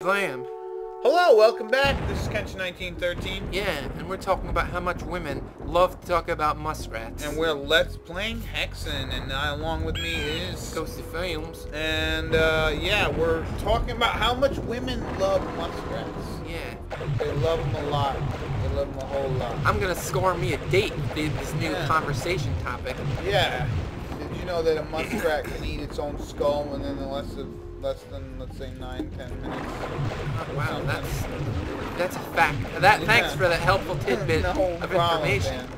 Glam. Hello, welcome back. This is Kenshin1913. Yeah, and we're talking about how much women love to talk about muskrats. And we're Let's Playing Hexen, and along with me is Ghosty Films. And yeah, we're talking about how much women love muskrats. Yeah. They love them a lot. They love them a whole lot. I'm gonna score me a date with this new conversation topic. Yeah. Did you know that a muskrat can eat its own skull within less than, let's say, 9-10 minutes? Oh, wow, that's a fact. Thanks for that helpful tidbit of information. Dan.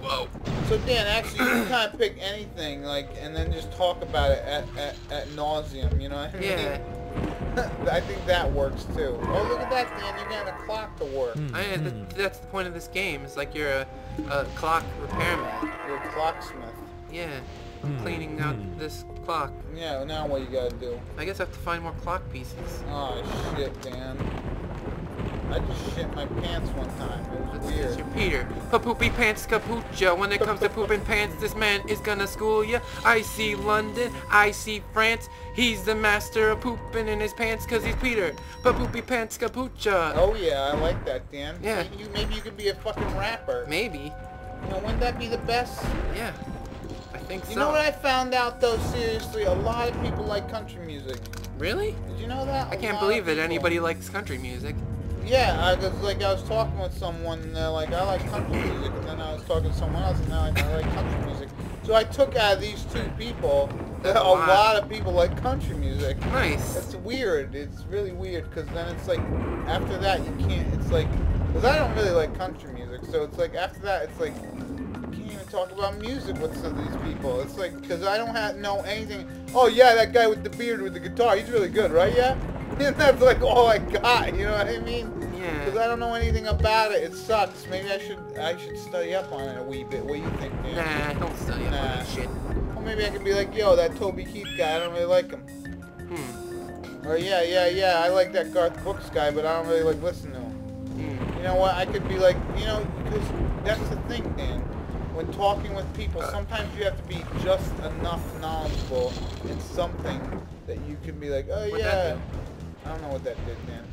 Whoa. So Dan, actually, you can kind of pick anything, like, and then just talk about it at nauseum. You know what I mean? Yeah. I think that works too. Oh, look at that, Dan! You're getting a clock to work. That's the point of this game. It's like you're a clock repairman. You're a clocksmith. Yeah. I'm cleaning out this clock. Yeah. Now what you gotta do? I guess I have to find more clock pieces. Oh shit, Dan! I just shit my pants one time. It was weird. Mr. Peter. Pa-poopy pants capucha. When it comes to pooping pants, this man is gonna school ya. I see London, I see France. He's the master of pooping in his pants cause he's Peter. Pa-poopy pants capucha. Oh yeah, I like that, Dan. Yeah. Maybe you could be a fucking rapper. Maybe. You know, wouldn't that be the best? Yeah. I think so. You know what I found out though, seriously? A lot of people like country music. Really? Did you know that? I can't believe that anybody likes country music. Yeah, I was talking with someone and they're like, I like country music, and then I was talking to someone else and they're like, I like country music. So I took out of these two people that a lot of people like country music. Nice. It's weird. It's really weird because then it's like, after that you can't, it's like, because I don't really like country music, so it's like, after that it's like, you can't even talk about music with some of these people. It's like, because I don't know anything. Oh yeah, that guy with the beard with the guitar, he's really good, right? Yeah? And that's like all I got, you know what I mean? Yeah. Because I don't know anything about it. It sucks. Maybe I should study up on it a wee bit. What do you think, Dan? Nah, don't study up on that shit. Well, maybe I could be like, yo, that Toby Keith guy, I don't really like him. Or yeah, I like that Garth Brooks guy, but I don't really like listening to him. You know what? I could be like, you know, because that's the thing, Dan. When talking with people, sometimes you have to be just enough knowledgeable in something that you can be like, oh yeah. I don't know what that did, man.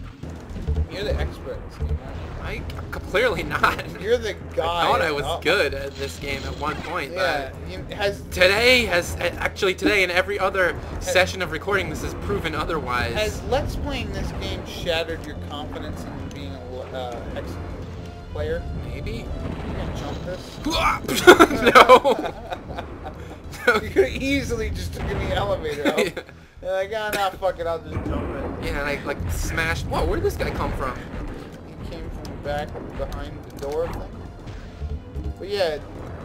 You're the expert in this game, aren't you? I'm clearly not. You're the guy. I thought I was good at this game at one point, yeah, but today and every other session of recording this has proven otherwise. Has Let's Playing this game shattered your confidence in being a Hexen player? Maybe. You gonna jump this? No. You could easily just took in the elevator out. Yeah. You're like, ah, nah, fuck it, I'll just jump it. Yeah, and I like smashed. Whoa, where did this guy come from? He came from back behind the door thing. But yeah,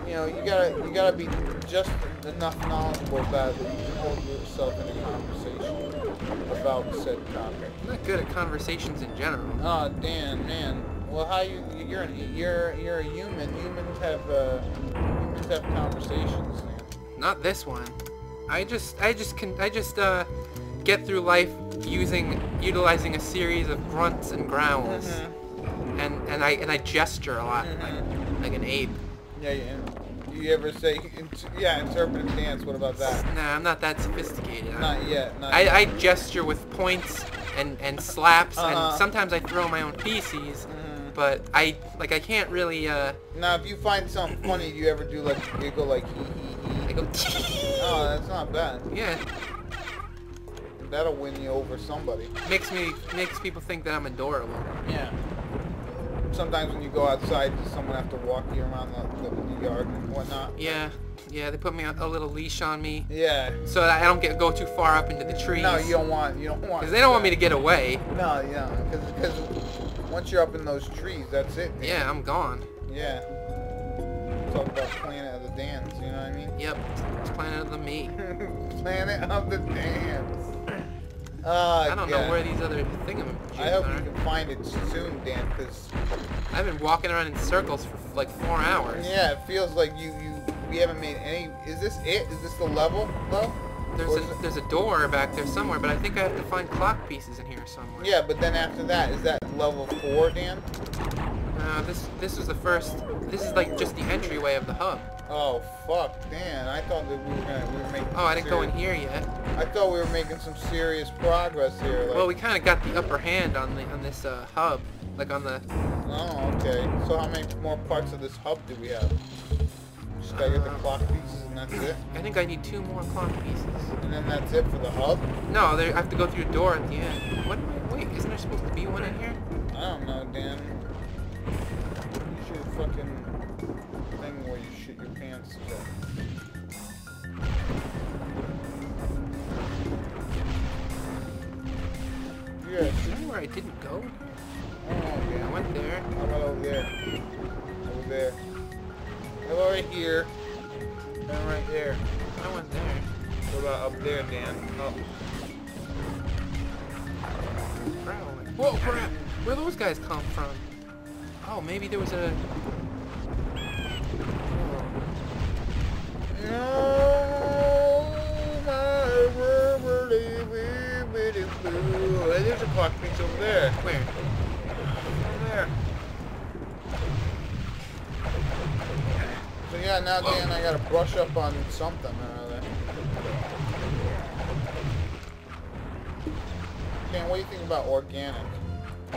you know, you gotta be just enough knowledgeable about it that you can hold yourself in a conversation about said topic. I'm not good at conversations in general. Oh, Dan, man. Well, you're a human. Humans have conversations, man. Not this one. I just get through life utilizing a series of grunts and growls, and I gesture a lot, like an ape. Yeah. You ever say, interpretive dance? What about that? Nah, I'm not that sophisticated. Not yet. I gesture with points and slaps, and sometimes I throw my own feces. But I can't really. Now, if you find something funny, do you ever do like a giggle, like hee hee hee? I go. Oh, that's not bad. Yeah. That'll win you over somebody. Makes people think that I'm adorable. Yeah. Sometimes when you go outside, does someone have to walk you around the yard and whatnot? Yeah. Yeah, they put me a little leash on me. Yeah. So that I don't go too far up into the trees. No, you don't want. Because they don't want me to get away. No, yeah. Because once you're up in those trees, that's it. Man. Yeah, I'm gone. Yeah. Talk about Planet of the Dance, you know what I mean? Yep. It's Planet of the Me. Planet of the Dance. I don't know where these other thingamajigs are. I hope you can find it soon, Dan, because I've been walking around in circles for like 4 hours. Yeah, it feels like we haven't made any. Is this it? Is this the level, though? There's a door back there somewhere, but I think I have to find clock pieces in here somewhere. Yeah, but then after that, is that level 4, Dan? This was the first. This is like just the entryway of the hub. Oh fuck, Dan! I thought that we were making. Oh, I didn't go in here yet. I thought we were making some serious progress here. Like, Well, we kind of got the upper hand on this hub, like on the. Oh, okay. So how many more parts of this hub do we have? Just gotta get the clock pieces and that's it? I think I need 2 more clock pieces. And then that's it for the hub? No, I have to go through a door at the end. What? Wait, isn't there supposed to be one in here? I don't know, Dan. You should fucking thing where you shit your pants. Yeah. Is there where I didn't go? Oh, yeah. I went there. How about over there? Over there. Hello, right here. And right there. I went there. What about up there, Dan? Oh. Whoa, crap! Where those guys come from? Oh, maybe there was a... No, my rubber blue. Hey, there's a clock piece over there. Where? Over there. So yeah, now Dan, I gotta brush up on something or other. Dan, what do you think about organic?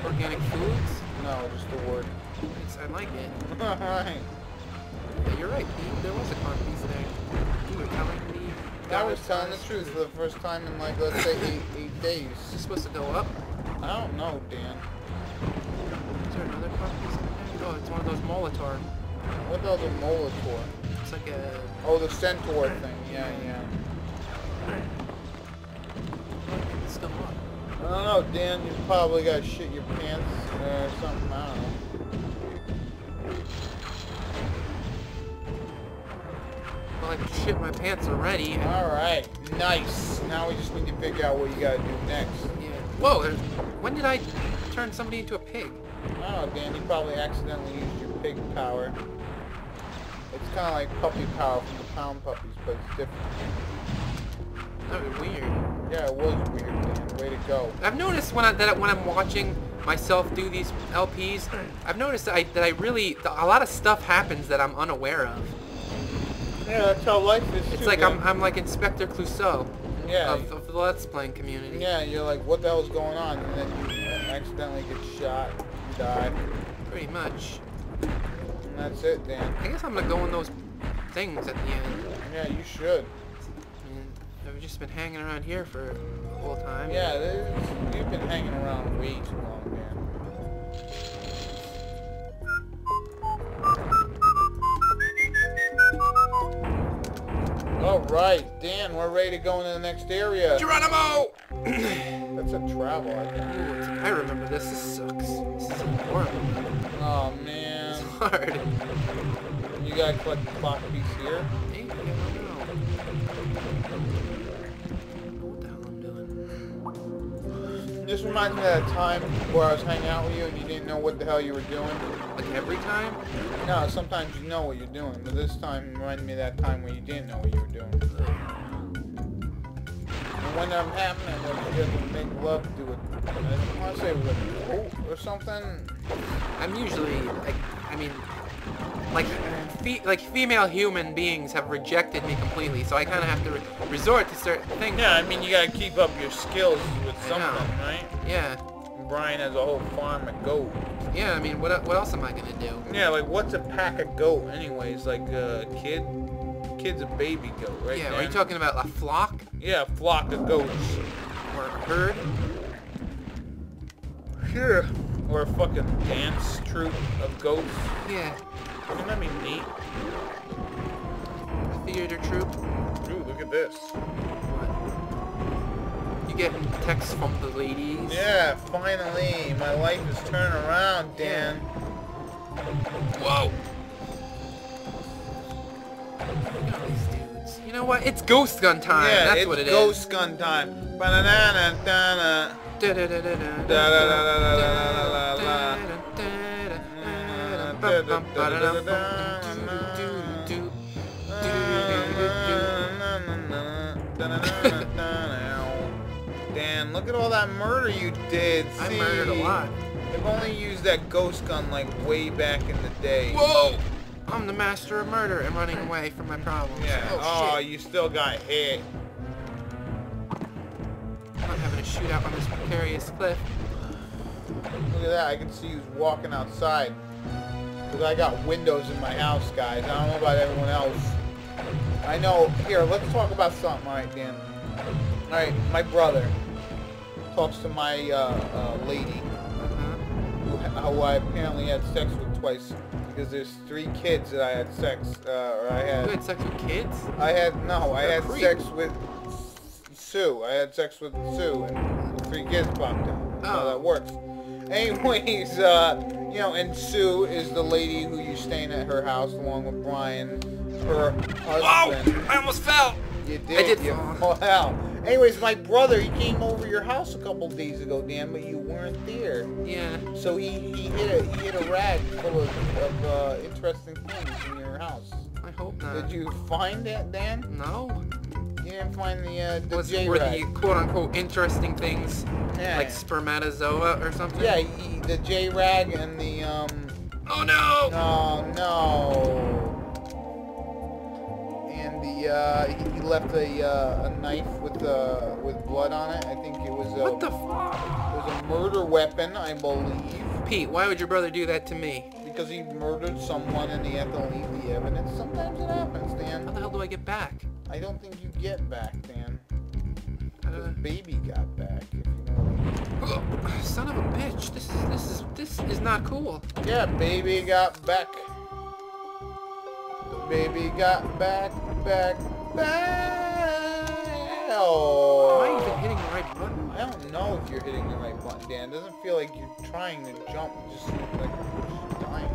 Organic foods? No, just the word. I like it. Alright. Yeah, you're right, Pete. There was a clock piece there. You were telling me... I was telling the truth for the first time in like, let's say, 8 days. Is this supposed to go up? I don't know, Dan. Is there another clock piece in there? Oh, it's one of those Molitor. What the hell's a Molitor? It's like a... Oh, the Centaur thing. Yeah, yeah. It's still up. I don't know, Dan. You probably got shit your pants or something. I don't know. Well, I shit my pants already. Alright, nice. Now we just need to figure out what you gotta do next. Yeah. Whoa, when did I turn somebody into a pig? I don't know, Dan. You probably accidentally used your pig power. It's kind of like puppy power from the pound puppies, but it's different. That was weird. Yeah, it was weird, Dan. Way to go. I've noticed when I'm watching myself do these LPs, I've noticed that a lot of stuff happens that I'm unaware of. Yeah, that's how life is It's too, like Dan. I'm like Inspector Clouseau Yeah. of the Let's Playing community. Yeah, you're like, what the hell's going on? And then you accidentally get shot, you die. Pretty much. And that's it, Dan. I guess I'm gonna go in those things at the end. Yeah, you should. I mean, I've just been hanging around here for the whole time. Yeah, you've been hanging around way too long, man. Alright, Dan, we're ready to go into the next area. Geronimo! That's a travel, I think. Ooh, I remember this. This sucks. This is horrible. Oh, man. It's hard. You gotta collect the clock piece here. Maybe, I don't know. I don't know what the hell I'm doing. This reminds me of that time where I was hanging out with you and you didn't know what the hell you were doing. Like every time? No, sometimes you know what you're doing, but this time reminded me of that time where you didn't know what you were doing. And when I'm happening, like you have to make love to it. I want to say it was a goat or something. I'm usually, like, I mean, like female human beings have rejected me completely, so I kind of have to resort to certain things. Yeah, I mean you gotta keep up your skills with something, right? Yeah. Brian has a whole farm of goat. Yeah, I mean, what else am I gonna do? Yeah, like what's a pack of goat anyways? Like a kid's a baby goat, right? Yeah, Dan? are you talking about a flock? Yeah, a flock of goats. Or a herd? Sure. Or a fucking dance troupe of goats. Yeah. Wouldn't that be neat? A theater troupe? Ooh, look at this. What? You getting texts from the ladies? Yeah, finally. My life is turning around, Dan. Whoa! Look at all these dudes. You know what? It's ghost gun time. Yeah, That's it's what it is. ghost gun time. Ba-na-na-na-na-na. Dan, look at all that murder you did. I murdered a lot. They've only used that ghost gun like way back in the day. Whoa! I'm the master of murder and running away from my problems. Yeah. Oh, shit. You still got hit. I'm not having a shootout on this precarious cliff. Look at that. I can see who's walking outside. Because I got windows in my house, guys. I don't know about everyone else. I know. Here, let's talk about something. All right, Dan. All right, my brother talks to my lady, who I apparently had sex with twice. Because there's 3 kids that I had sex, or I had... You had sex with kids? I had creep. sex with Sue. I had sex with Sue, and 3 kids popped out. That's how that works. Anyways, you know, and Sue is the lady who you're staying at her house along with Brian, her husband. Whoa! I almost fell! You did? I did fall. Wow. Anyways, my brother, he came over your house a couple days ago, Dan, but you weren't there. Yeah. So he hit a rag full of interesting things in your house. I hope not. Did you find it, Dan? No. You didn't find the Was J were rag? the quote-unquote interesting things Yeah. like spermatozoa or something? Yeah, the J rag and the Oh no! No. And he left a knife with blood on it. I think it was What the fuck? It was a murder weapon, I believe. Pete, why would your brother do that to me? Because he murdered someone and he had to leave the evidence. Sometimes it happens, Dan. How the hell do I get back? I don't think you get back, Dan. The baby got back, if you know what I mean. Oh, son of a bitch! This is not cool. Yeah, baby got back. Baby got back. Oh. Am I even hitting the right button? I don't know if you're hitting the right button, Dan. It doesn't feel like you're trying to jump. It just seems like you're just dying.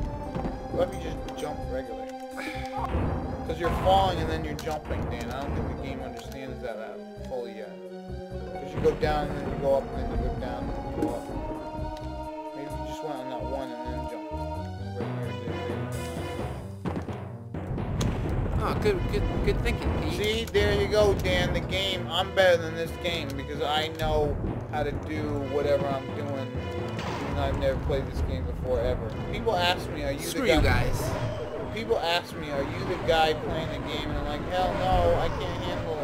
Let me just jump regularly. Because you're falling and then you're jumping, Dan. I don't think the game understands that fully yet. Because you go down and then you go up and then you go down and then you go up. Maybe you just went on that one and then jumped. Oh, good thinking, Pete. See, there you go, Dan. The game, I'm better than this game because I know how to do whatever I'm doing. And I've never played this game before, ever. People ask me, are you Screw the guy? you guys. People ask me, are you the guy playing the game? And I'm like, hell no, I can't handle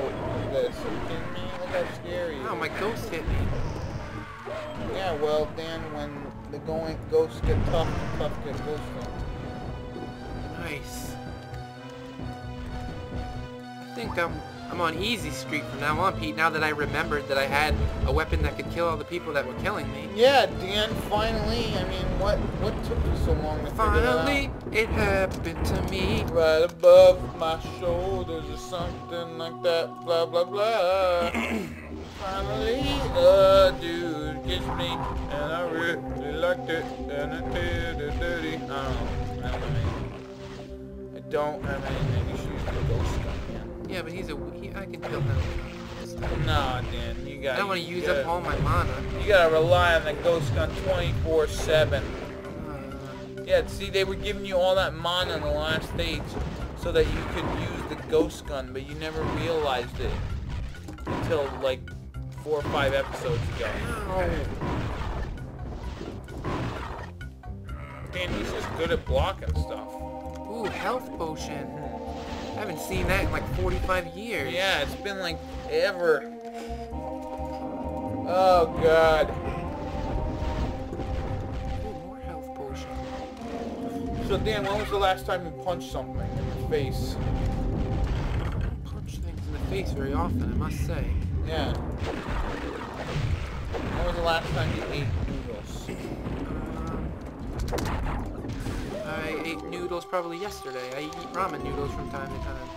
this. Are you kidding me? Look how scary it is. Oh, my ghost hit me. Yeah, well, Dan, when the ghosts get tough, the tough get ghosted. Nice. I think I'm on easy street from now on, Pete, now that I remembered that I had a weapon that could kill all the people that were killing me. Yeah, Dan, finally. I mean, what took you so long to figure that out? Finally, it happened to me. Right above my shoulders or something like that, blah, blah, blah. Finally, a dude gets me, and I really liked it, and it did it dirty. I don't have anything. You should use the ghost gun, man. Yeah, but I can kill him. Nah, Dan, you got. I don't want to use up all my mana. You gotta rely on the ghost gun 24/7. Yeah, see, they were giving you all that mana in the last stage so that you could use the ghost gun, but you never realized it until like 4 or 5 episodes ago. Man, he's just good at blocking stuff. Ooh, health potion. I haven't seen that in like 45 years. Yeah, it's been like ever. Oh god. Ooh, more health potion. So Dan, when was the last time you punched something in the face? I don't punch things in the face very often, I must say. Yeah. When was the last time you ate noodles? I ate noodles probably yesterday. I eat ramen noodles from time to time.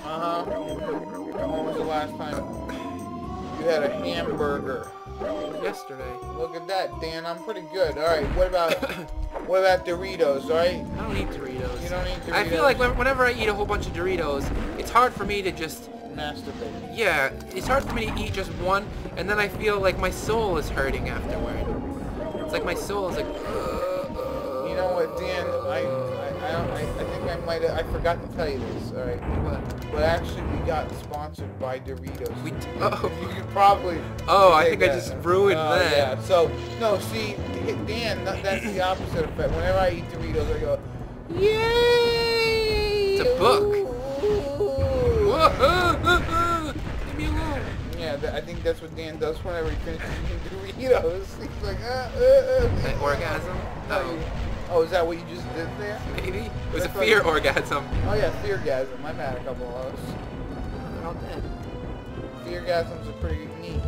And when was the last time you had a hamburger? Yesterday. Look at that, Dan. I'm pretty good. All right. What about Doritos? All right. I don't eat Doritos. You don't eat Doritos. I feel like whenever I eat a whole bunch of Doritos, it's hard for me to just masturbate. Yeah, it's hard for me to eat just one, and then I feel like my soul is hurting afterward. It's like my soul is like. You know what, Dan? I think I forgot to tell you this. All right. What? But actually, we got sponsored by Doritos. Oh. You could probably. Oh, I think I just ruined that. Yeah. So no, see, Dan, that's the opposite effect. Whenever I eat Doritos, I go, yay! a book. Whoa. Leave me alone. Yeah, I think that's what Dan does whenever he finishes eating Doritos. He's like, An orgasm? Oh, is that what you just did there? Maybe. It was a fear orgasm. Oh yeah, feargasm. I've had a couple of those. They're all dead. Feargasms are pretty neat.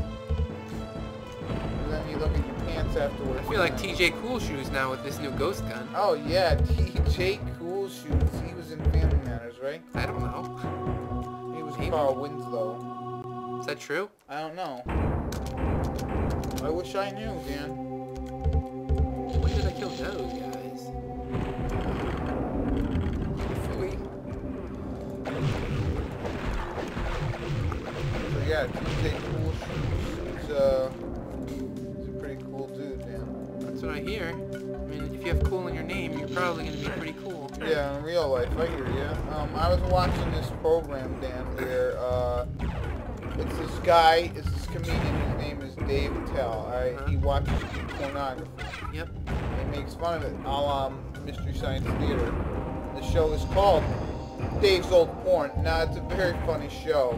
And then you look at your pants afterwards. I feel like TJ Cool Shoes now with this new ghost gun. Oh yeah, TJ Cool Shoes. He was in Family Matters, right? I don't know. He was Carl Winslow. Is that true? I don't know. I wish I knew, Dan. When did I kill those guys? Phooey. So yeah, TJ Cool Shoes. He's a pretty cool dude, Dan. That's what I hear. I mean, if you have cool in your name, you're probably going to be pretty cool. Yeah, in real life, I hear you. I was watching this program, Dan, where it's this guy, it's this comedian, his name is Dave Attell, alright? He watches pornography. Yep. And he makes fun of it, a la Mystery Science Theater. The show is called Dave's Old Porn. Now, it's a very funny show,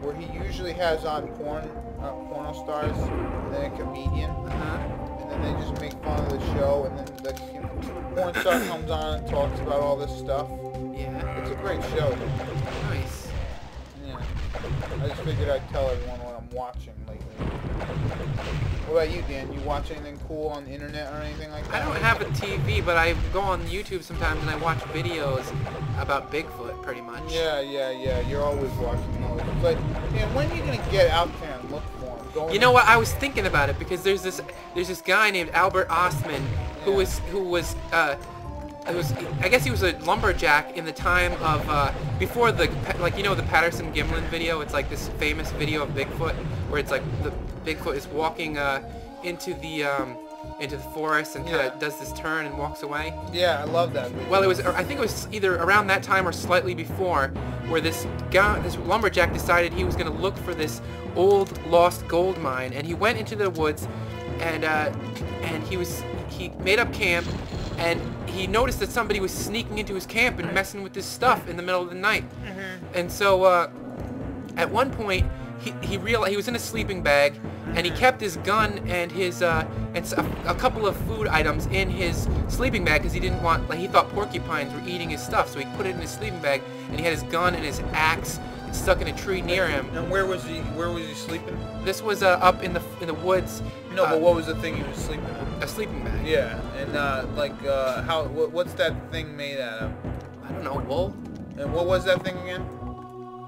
where he usually has on porno stars, and then a comedian. And then they just make fun of the show, and then the porn star comes on and talks about all this stuff. Yeah. It's a great show. Nice. Yeah. I just figured I'd tell everyone what I'm watching lately. What about you, Dan? You watch anything cool on the internet or anything like that? I don't have a TV, but I go on YouTube sometimes and I watch videos about Bigfoot, pretty much. Yeah. You're always watching those. It's like, Dan, when are you gonna get out there and look for them? You know what? I was thinking about it because there's this guy named Albert Ostman who was I guess he was a lumberjack in the time of before the the Patterson Gimlin video. It's like this famous video of Bigfoot where it's like the Bigfoot is walking into the forest and kind of does this turn and walks away. Yeah, I love that video. Well, I think it was either around that time or slightly before, where this lumberjack decided he was going to look for this old lost gold mine, and he went into the woods, and he made up camp, and he noticed that somebody was sneaking into his camp and messing with this stuff in the middle of the night. And so at one point he realized he was in a sleeping bag, and he kept his gun and his a couple of food items in his sleeping bag because he didn't want, he thought porcupines were eating his stuff, so he put it in his sleeping bag, and he had his gun and his axe stuck in a tree near him. And where was he sleeping? This was up in the woods. No, but what was the thing he was sleeping in? A sleeping bag. Yeah, and what's that thing made out of? I don't know, wool. And what was that thing again?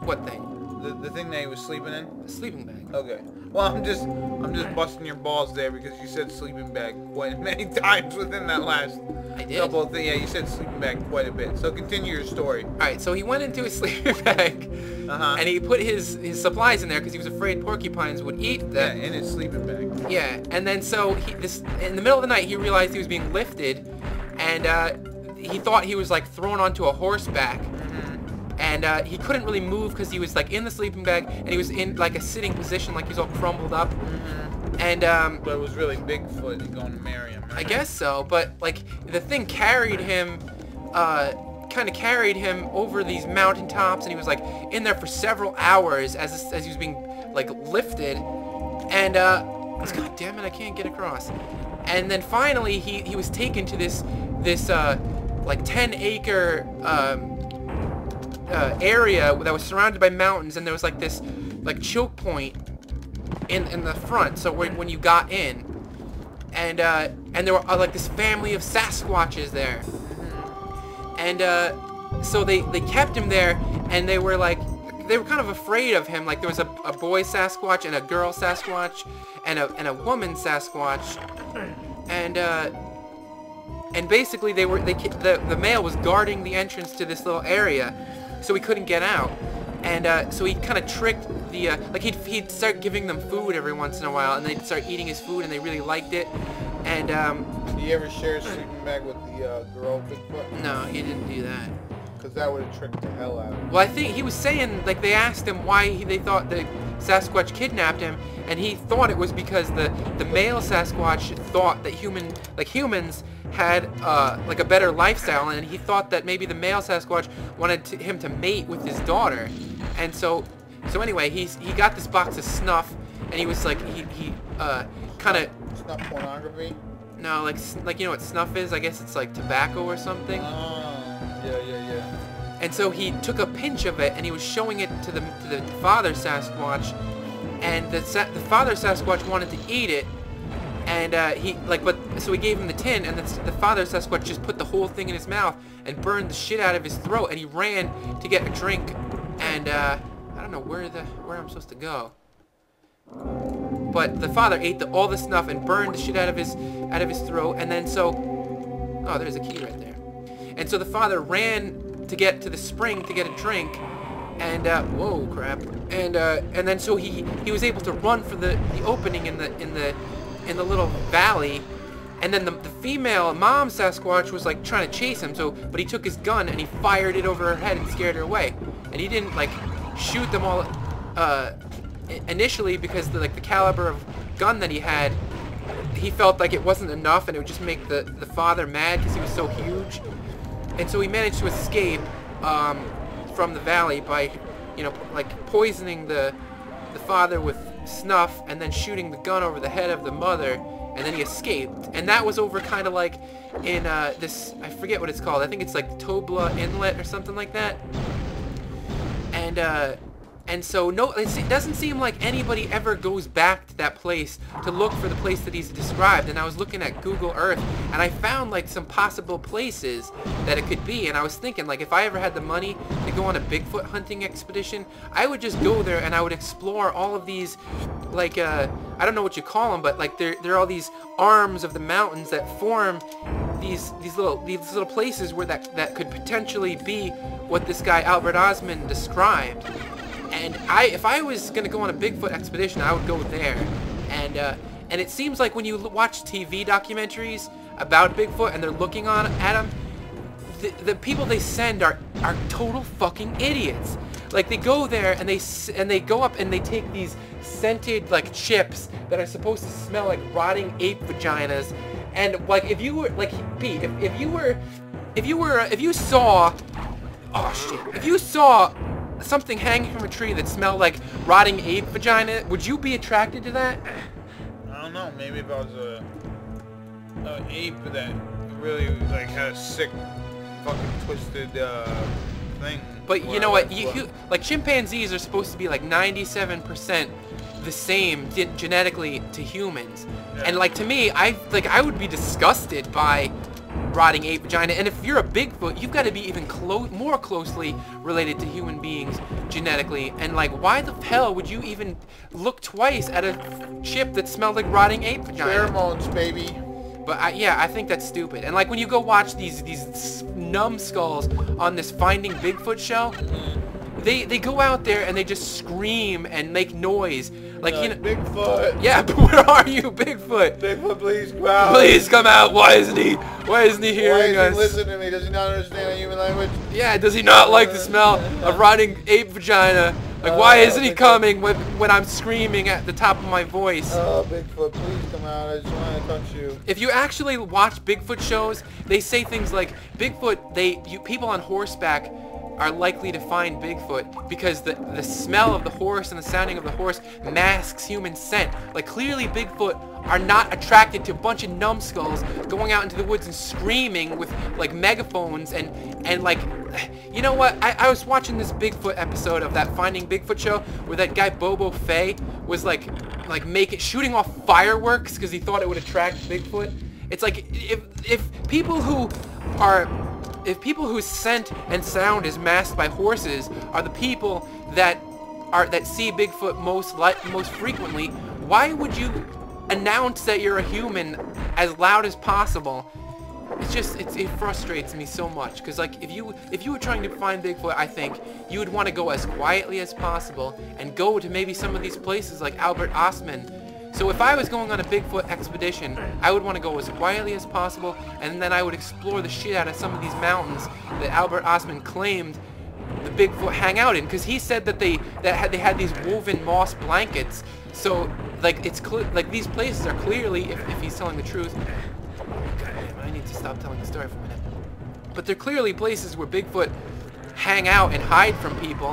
What thing? The thing that he was sleeping in? A sleeping bag. Okay. Well, I'm just busting your balls there because you said sleeping bag quite many times within that last couple of things. Yeah, you said sleeping bag quite a bit. So continue your story. All right. So he went into his sleeping bag, and he put his supplies in there because he was afraid porcupines would eat them. Yeah, in his sleeping bag. Yeah, and then so in the middle of the night he realized he was being lifted, and he thought he was like thrown onto a horseback. And he couldn't really move because he was like in the sleeping bag, and he was in like a sitting position, like he's all crumbled up. And but it was really Bigfoot going to marry him, right? I guess so, but like the thing carried him, kind of carried him over these mountaintops, and he was like in there for several hours as he was being like lifted. And God damn it, I can't get across. And then finally he was taken to this like 10-acre area that was surrounded by mountains, and there was like this like choke point in the front, so when you got in, and there were like this family of Sasquatches there, and so they kept him there, and they were kind of afraid of him. Like there was a boy Sasquatch and a girl Sasquatch and a woman Sasquatch, and basically the male was guarding the entrance to this little area, so he couldn't get out. And so he kind of tricked the, like he'd start giving them food every once in a while, and they'd start eating his food, and they really liked it. And did you ever share a sleeping bag with the girl Bigfoot? No, he didn't do that. because that would have tricked the hell out of him. Well, I think he was saying, like, they asked him why they thought the Sasquatch kidnapped him, and he thought it was because the male Sasquatch thought that humans had like a better lifestyle, and he thought that maybe the male Sasquatch wanted him to mate with his daughter. And so anyway, he got this box of snuff, and he was like, he kind of... Snuff pornography? No, like you know what snuff is? I guess it's like tobacco or something. Oh, yeah. And so he took a pinch of it, and he was showing it to the father Sasquatch, and the father Sasquatch wanted to eat it, and so he gave him the tin, and the father Sasquatch just put the whole thing in his mouth and burned the shit out of his throat, and he ran to get a drink, and I don't know where I'm supposed to go. But the father ate all the snuff and burned the shit out of his throat, and then oh, there's a key right there. And so the father ran to get to the spring to get a drink, and whoa crap. And then so he was able to run for the opening in the little valley, and then the female mom Sasquatch was like trying to chase him. But he took his gun and he fired it over her head and scared her away. And he didn't like shoot them all initially because the caliber of gun that he had, he felt like it wasn't enough, and it would just make the father mad because he was so huge. And so he managed to escape from the valley by, like poisoning the father with snuff and then shooting the gun over the head of the mother, and then he escaped. And that was over kind of like in this, I forget what it's called. I think it's like Tobla Inlet or something like that. And so no, it doesn't seem like anybody ever goes back to that place to look for the place that he's described. And I was looking at Google Earth, and I found like some possible places that it could be. And I was thinking, like, if I ever had the money to go on a Bigfoot hunting expedition, I would just go there and I would explore all of these, like, I don't know what you call them, but like there are all these arms of the mountains that form these little places where that could potentially be what this guy Albert Osmond described. And if I was gonna go on a Bigfoot expedition, I would go there. And it seems like when you watch TV documentaries about Bigfoot and they're looking at him, the people they send are total fucking idiots. Like, they go there and they go up and they take these scented like chips that are supposed to smell like rotting ape vaginas. And like, if you were like Pete, if you saw, oh shit, if you saw something hanging from a tree that smelled like rotting ape vagina, would you be attracted to that? I don't know. Maybe if I was a ape that really like had a sick, fucking twisted thing. But you know what? Like, chimpanzees are supposed to be like 97% the same genetically to humans, yeah. And like, to me, I would be disgusted by rotting ape vagina. And if you're a Bigfoot, you've got to be even more closely related to human beings genetically. And like, why the hell would you even look twice at a chip that smelled like rotting ape vagina? Pheromones, baby. But yeah, I think that's stupid. And like, when you go watch these numbskulls on this Finding Bigfoot show, they go out there and they just scream and make noise. Like, you know, Bigfoot. Yeah, but where are you, Bigfoot? Bigfoot, please come out. Please come out. Why isn't he hearing us? Why is he listening to me? Does he not understand human language? Yeah, does he not like the smell of rotting ape vagina? Like, why isn't he coming when I'm screaming at the top of my voice? Oh, Bigfoot, please come out. I just want to touch you. If you actually watch Bigfoot shows, they say things like, Bigfoot, people on horseback are likely to find Bigfoot because the smell of the horse and the sounding of the horse masks human scent. Like, clearly Bigfoot are not attracted to a bunch of numbskulls going out into the woods and screaming with like megaphones and like, you know what? I was watching this Bigfoot episode of that Finding Bigfoot show where that guy Bobo Fay was like shooting off fireworks because he thought it would attract Bigfoot. It's like, if people whose scent and sound is masked by horses are the people that see Bigfoot most frequently, why would you announce that you're a human as loud as possible? It frustrates me so much, because like, if you were trying to find Bigfoot, I think you would want to go as quietly as possible and go to maybe some of these places like Albert Osmond So if I was going on a Bigfoot expedition, I would want to go as quietly as possible, and then I would explore the shit out of some of these mountains that Albert Ostman claimed the Bigfoot hang out in, because he said that they had these woven moss blankets. So like it's like these places are clearly, if he's telling the truth. God damn, I need to stop telling the story for a minute. But they're clearly places where Bigfoot hang out and hide from people,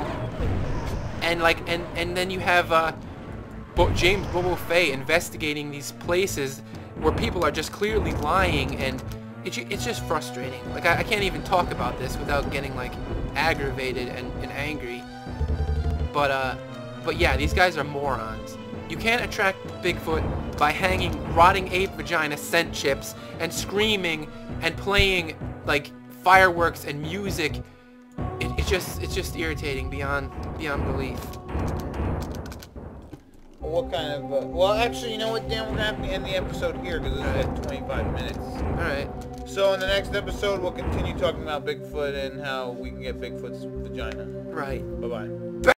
and like and then you have James Bobo Fay investigating these places where people are just clearly lying, and it's just frustrating. Like I can't even talk about this without getting like aggravated and angry. But yeah, these guys are morons. You can't attract Bigfoot by hanging rotting ape vagina scent chips and screaming and playing like fireworks and music. It's just irritating beyond belief. What kind of, well, actually, you know what, Dan, we're going to have to end the episode here because it's at 25 minutes. Alright. So in the next episode, we'll continue talking about Bigfoot and how we can get Bigfoot's vagina. Right. Bye-bye.